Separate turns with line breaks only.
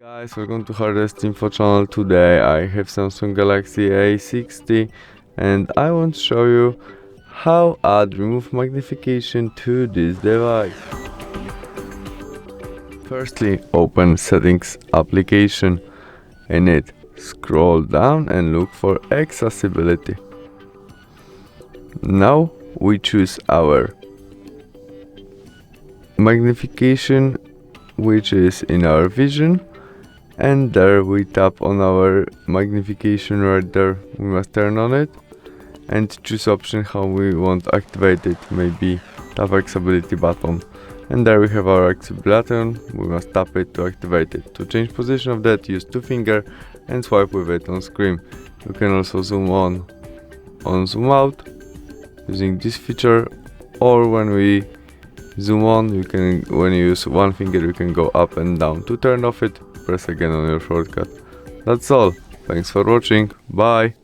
Guys, welcome to HardReset.Info channel. Today I have Samsung Galaxy A60 and I want to show you how add remove magnification to this device. Firstly, open settings application. In it, scroll down and look for accessibility. Now we choose our magnification, which is in our vision. And there we tap on our magnification right there. We must turn on it and choose option how we want to activate it. Maybe tap accessibility button. And there we have our accessibility button. We must tap it to activate it. To change position of that, use two fingers and swipe with it on screen. You can also zoom on zoom out using this feature, or when we zoom on, when you use one finger you can go up and down. To turn off it, press again on your shortcut. That's all. Thanks for watching. Bye.